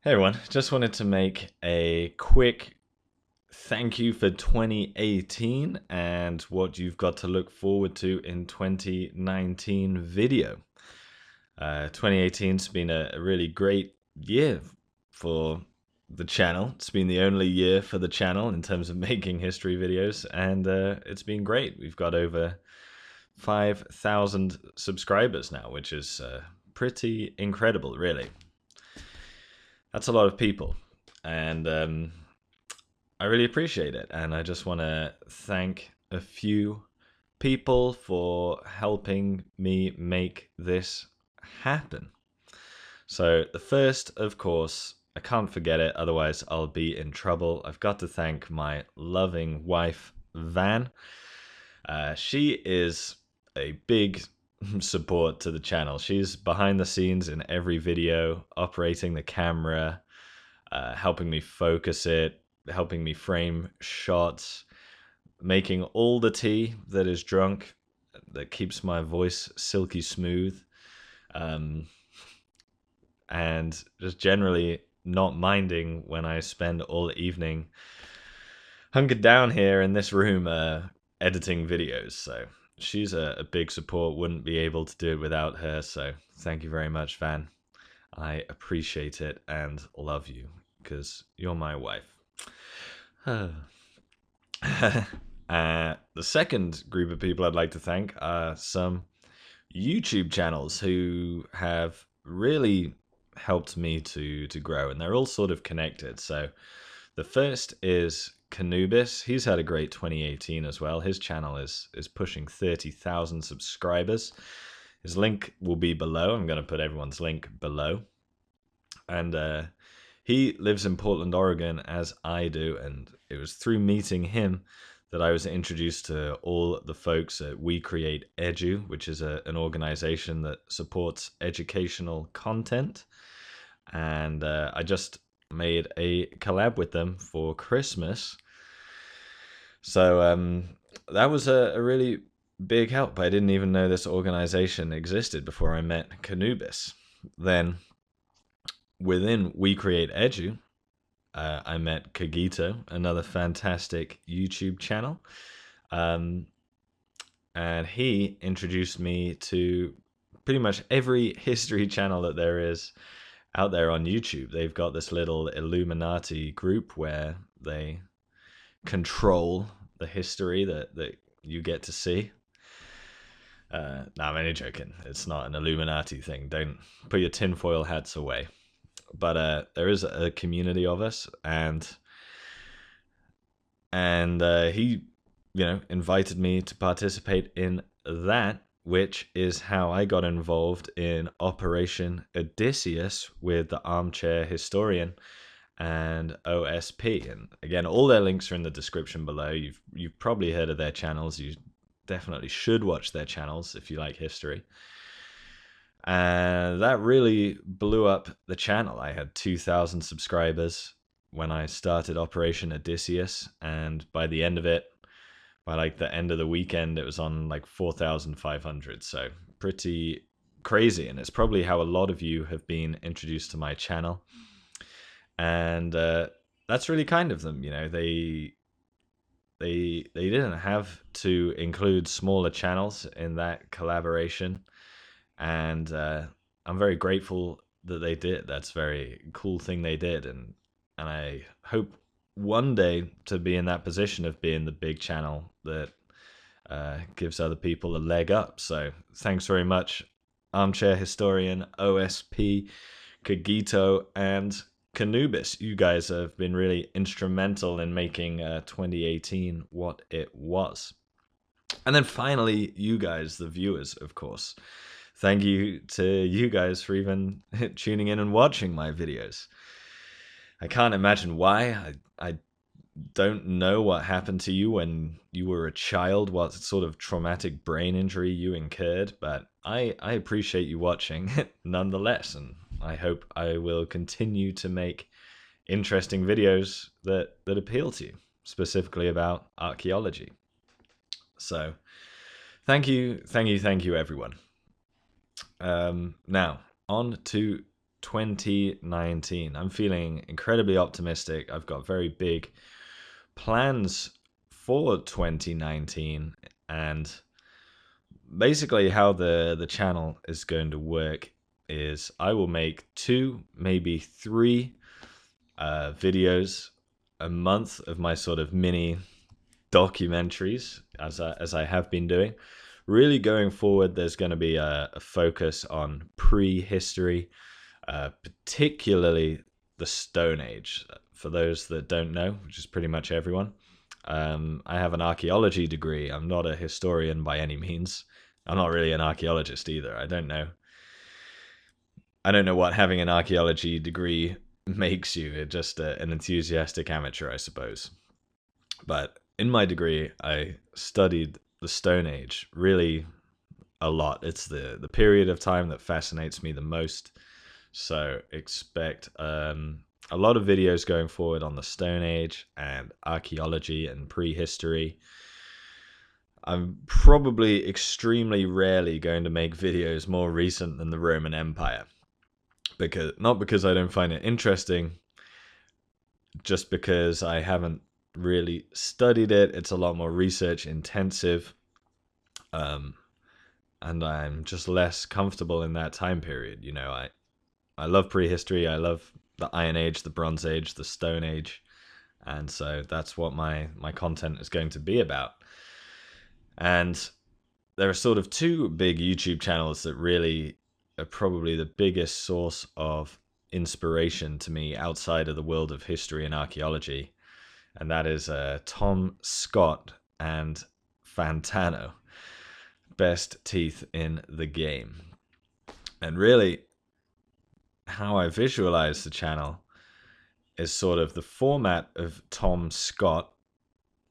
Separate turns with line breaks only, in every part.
Hey everyone, just wanted to make a quick thank you for 2018 and what you've got to look forward to in 2019 video. 2018's been a really great year for the channel. It's been the only year for the channel in terms of making history videos, and it's been great. We've got over 5,000 subscribers now, which is pretty incredible, really. That's a lot of people, and I really appreciate it. And I just want to thank a few people for helping me make this happen. So the first, of course, I can't forget it, otherwise I'll be in trouble. I've got to thank my loving wife, Van. She is a big support to the channel. She's behind the scenes in every video, operating the camera, helping me focus it, helping me frame shots, making all the tea that is drunk, that keeps my voice silky smooth, and just generally not minding when I spend all evening hunkered down here in this room editing videos. So she's a big support. Wouldn't be able to do it without her. So thank you very much, Van. I appreciate it and love you because you're my wife. The second group of people I'd like to thank are some YouTube channels who have really helped me to grow, and they're all sort of connected. So the first is Canubis. He's had a great 2018 as well. His channel is pushing 30,000 subscribers. His link will be below. I'm going to put everyone's link below. And he lives in Portland, Oregon, as I do, and it was through meeting him that I was introduced to all the folks at We Create Edu, which is an organization that supports educational content. And I just made a collab with them for Christmas. So that was a really big help. I didn't even know this organization existed before I met Canubis. Then within We Create Edu, I met Kagito, another fantastic YouTube channel. And he introduced me to pretty much every history channel that there is out there on YouTube. They've got this little Illuminati group where they control the history that you get to see. No, I'm only joking. It's not an Illuminati thing. Don't put your tinfoil hats away. But there is a community of us, and he, invited me to participate in that, which is how I got involved in Operation Odysseus with the Armchair Historian and OSP. And again, all their links are in the description below. You've probably heard of their channels. You definitely should watch their channels if you like history. And that really blew up the channel. I had 2,000 subscribers when I started Operation Odysseus, and by the end of it, by like the end of the weekend, it was on like 4,500. So pretty crazy, and it's probably how a lot of you have been introduced to my channel. And that's really kind of them. They didn't have to include smaller channels in that collaboration. And I'm very grateful that they did. That's a very cool thing they did, and I hope one day to be in that position of being the big channel that gives other people a leg up. So thanks very much, Armchair Historian, OSP, Kagito, and Canubis. You guys have been really instrumental in making 2018 what it was. And then finally, you guys, the viewers, of course. Thank you to you guys for even tuning in and watching my videos. I can't imagine why. I don't know what happened to you when you were a child, what sort of traumatic brain injury you incurred, but I appreciate you watching nonetheless, and I hope I will continue to make interesting videos that appeal to you, specifically about archaeology. So thank you, everyone. Now, on to 2019. I'm feeling incredibly optimistic. I've got very big plans for 2019, and basically how the channel is going to work is I will make 2, maybe 3 videos a month of my sort of mini documentaries, as I have been doing. Really going forward, there's going to be a focus on prehistory, particularly the Stone Age. For those that don't know, which is pretty much everyone, I have an archaeology degree. I'm not a historian by any means. I'm not really an archaeologist either. I don't know what having an archaeology degree makes you. It's just an enthusiastic amateur, I suppose. But in my degree, I studied the Stone Age really a lot. It's the period of time that fascinates me the most. So expect a lot of videos going forward on the Stone Age and archaeology and prehistory. I'm probably extremely rarely going to make videos more recent than the Roman Empire. Not because I don't find it interesting, just because I haven't really studied it. It's a lot more research intensive, and I'm just less comfortable in that time period. You know, I love prehistory. I love the Iron Age, the Bronze Age, the Stone Age, and so that's what my content is going to be about. And there are sort of 2 big YouTube channels that really are probably the biggest source of inspiration to me outside of the world of history and archaeology, and that is Tom Scott and Fantano, best teeth in the game. And really, how I visualize the channel is sort of the format of Tom Scott,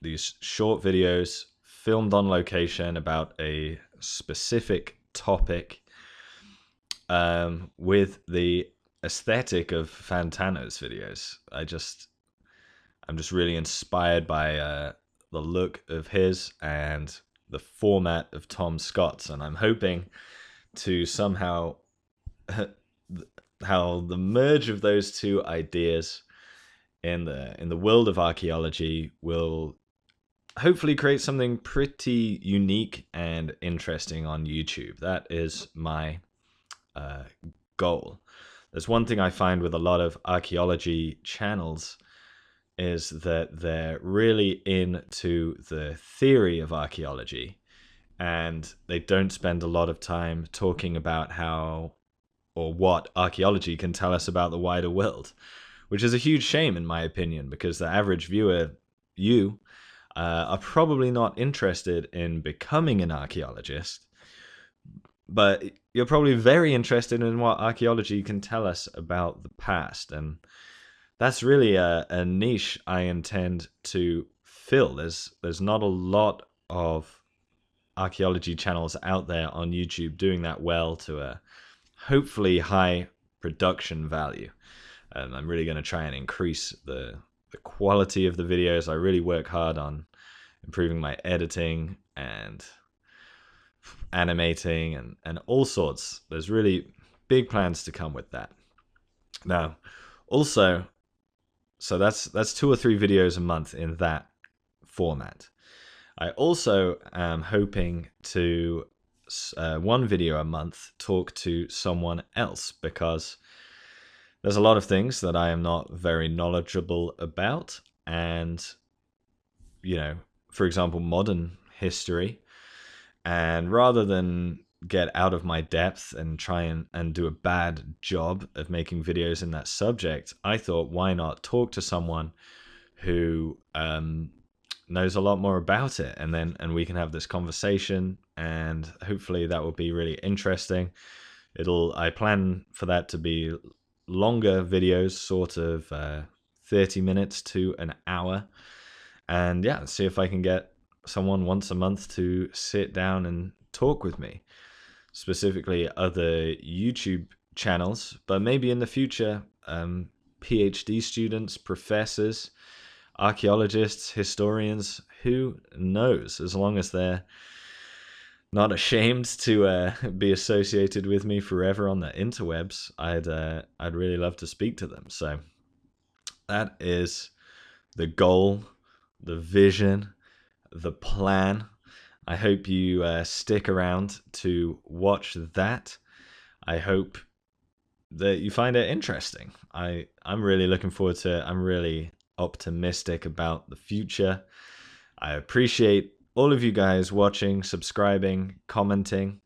these short videos filmed on location about a specific topic, with the aesthetic of Fantano's videos. I'm just really inspired by the look of his and the format of Tom Scott's, and I'm hoping to somehow how the merge of those 2 ideas in the world of archaeology will hopefully create something pretty unique and interesting on YouTube. That is my goal. There's one thing I find with a lot of archaeology channels is that they're really into the theory of archaeology, and they don't spend a lot of time talking about how or what archaeology can tell us about the wider world, which is a huge shame in my opinion, because the average viewer, you, are probably not interested in becoming an archaeologist, but you're probably very interested in what archaeology can tell us about the past. And that's really a niche I intend to fill. There's not a lot of archaeology channels out there on YouTube doing that well to a hopefully high production value. And I'm really going to try and increase the quality of the videos. I really work hard on improving my editing and animating and all sorts. There's really big plans to come with that. Now, also, so that's 2 or 3 videos a month in that format. I also am hoping to 1 video a month talk to someone else, because there's a lot of things that I am not very knowledgeable about, and you know, for example, modern history. And rather than get out of my depth and try and do a bad job of making videos in that subject, I thought, why not talk to someone who knows a lot more about it, and we can have this conversation, and hopefully that will be really interesting. I plan for that to be longer videos, sort of 30 minutes to an hour, and yeah, see if I can get someone once a month to sit down and talk with me, specifically other YouTube channels, but maybe in the future PhD students, professors, archaeologists, historians, who knows, as long as they're not ashamed to be associated with me forever on the interwebs, I'd really love to speak to them. So that is the goal, the vision, the plan. I hope you stick around to watch that. I hope that you find it interesting. I'm really looking forward to it. I'm really optimistic about the future. I appreciate all of you guys watching, subscribing, commenting.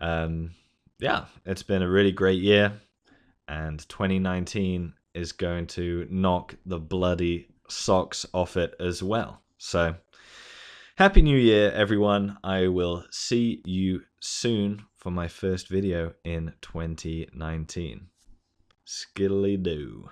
Yeah, it's been a really great year, and 2019 is going to knock the bloody socks off it as well. So, Happy New Year, everyone. I will see you soon for my first video in 2019. Skiddly-doo.